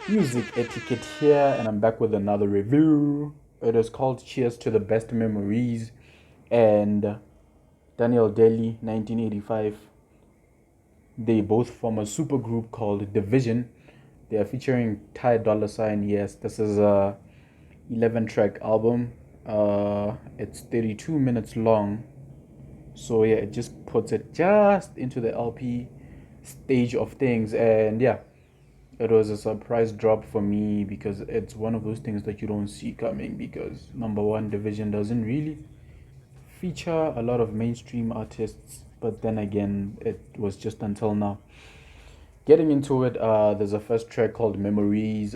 Music etiquette here, and I'm back with another review. It is called Cheers to the Best Memories, and Daniel Daly, 1985. They both form a super group called Dvsn. They are featuring Ty Dollar Sign. Yes, this is a 11 track album. It's 32 minutes long. So yeah, it just puts it just into the LP stage of things, and yeah, it was a surprise drop for me because it's one of those things that you don't see coming because number one, Division doesn't really feature a lot of mainstream artists, but then again, it was just until now. Getting into it, there's a first track called Memories,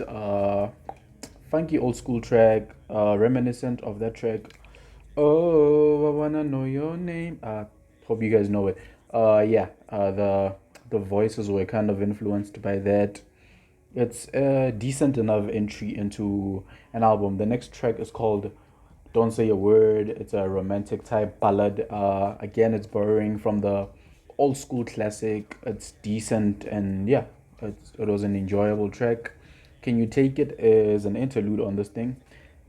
funky old school track, reminiscent of that track. Oh, I wanna know your name. Hope you guys know it. Yeah, the voices were kind of influenced by that. It's a decent enough entry into an album. The next track is called Don't Say a Word. It's a romantic type ballad. Again, it's borrowing from the old school classic. It's decent and yeah, it was an enjoyable track. Can You Take It is an interlude on this thing.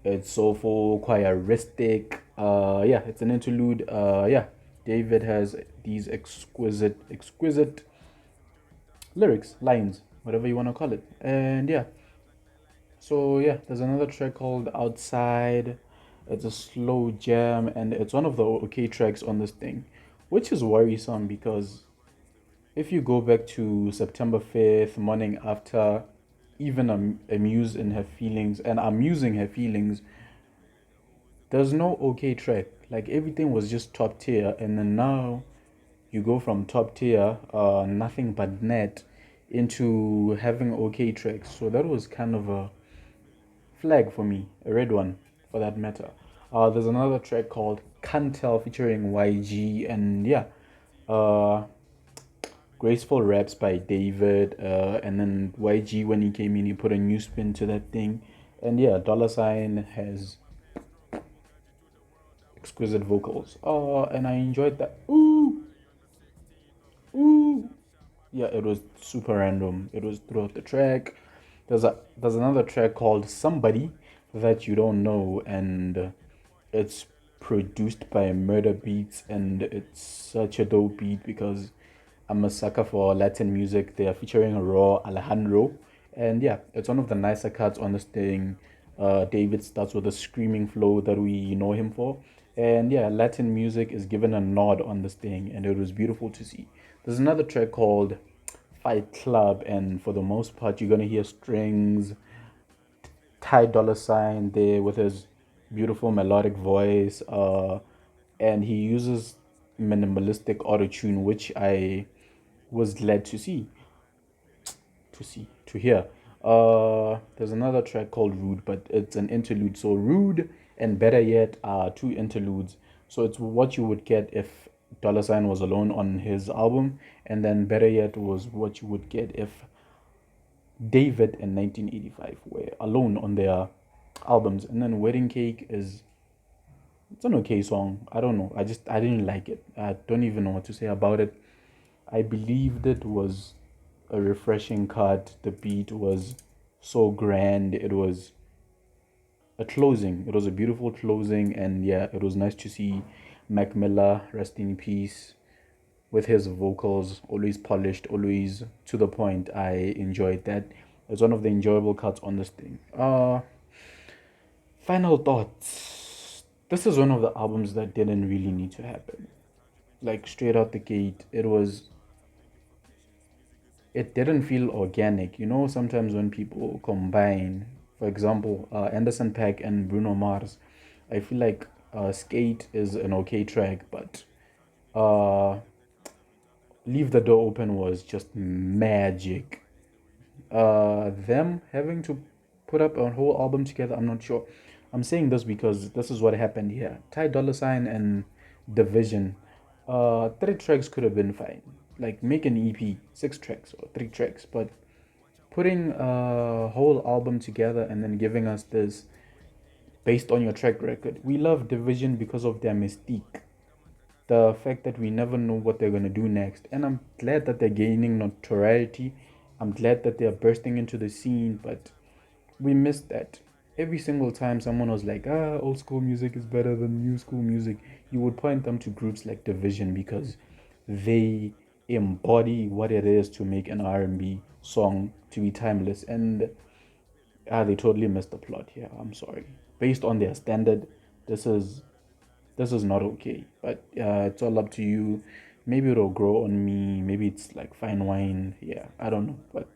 It's soulful, choiristic. Yeah, it's an interlude. Yeah, David has these exquisite lyrics, lines, whatever you want to call it. And yeah, so yeah, there's another track called Outside. It's a slow jam, and it's one of the okay tracks on this thing, which is worrisome because if you go back to September 5th, morning after, even Amuse in her feelings and amusing her feelings, there's no okay track. Like everything was just top tier, and then now you go from top tier, nothing but net, into having okay tracks. So that was kind of a flag for me, a red one for that matter. There's another track called Can't Tell featuring YG, and yeah, uh, graceful raps by David, and then YG when he came in, he put a new spin to that thing, and yeah, Dollar Sign has exquisite vocals. And I enjoyed that. Ooh, ooh. Yeah, it was super random. It was throughout the track. There's another track called Somebody that you don't know, and it's produced by Murder Beats, and it's such a dope beat because I'm a sucker for Latin music. They are featuring a raw Alejandro, and yeah, it's one of the nicer cuts on this thing. David starts with a screaming flow that we know him for, and yeah, Latin music is given a nod on this thing, and it was beautiful to see. There's another track called Fight Club, and for the most part, you're gonna hear strings, Ty Dollar Sign there with his beautiful melodic voice, and he uses minimalistic autotune, which I was glad to hear. There's another track called Rude, but it's an interlude. So Rude and Better Yet are two interludes. So it's what you would get if Dollar Sign was alone on his album, and then Better Yet was what you would get if David and 1985 were alone on their albums. And then Wedding Cake is it's an okay song. I don't know. I didn't like it. I don't even know what to say about it. I believed it was a refreshing cut. The beat was so grand. It was a closing. It was a beautiful closing, and yeah, it was nice to see Mac Miller rest in peace with his vocals, always polished, always to the point. I enjoyed that. It's one of the enjoyable cuts on this thing. Final thoughts. This is one of the albums that didn't really need to happen. Like straight out the gate, it didn't feel organic. You know, sometimes when people combine, for example, Anderson Paak and Bruno Mars, I feel like Skate is an okay track, but uh, Leave the Door Open was just magic. Them having to put up a whole album together, I'm not sure. I'm saying this because this is what happened here. Ty Dolla Sign and Division. Three tracks could have been fine. Like make an EP, 6 tracks or 3 tracks, but putting a whole album together and then giving us this based on your track record. We love Division because of their mystique. The fact that we never know what they're gonna do next. And I'm glad that they're gaining notoriety I'm glad that they're bursting into the scene, but we missed that. Every single time someone was like, old school music is better than new school music, you would point them to groups like Division because they embody what it is to make an R&B song to be timeless. And they totally missed the plot here. I'm sorry. Based on their standard, this is this is not okay. But it's all up to you. Maybe it'll grow on me. Maybe it's like fine wine. Yeah, I don't know. But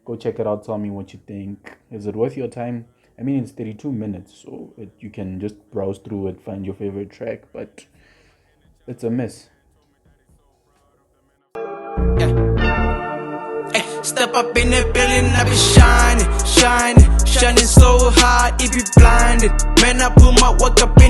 go check it out. Tell me what you think. Is it worth your time? I mean, it's 32 minutes, so you can just browse through it, find your favorite track. But it's a miss. Step up in the building, I be shining, shining, shining so hard, it be blinded. Man, I put my work up in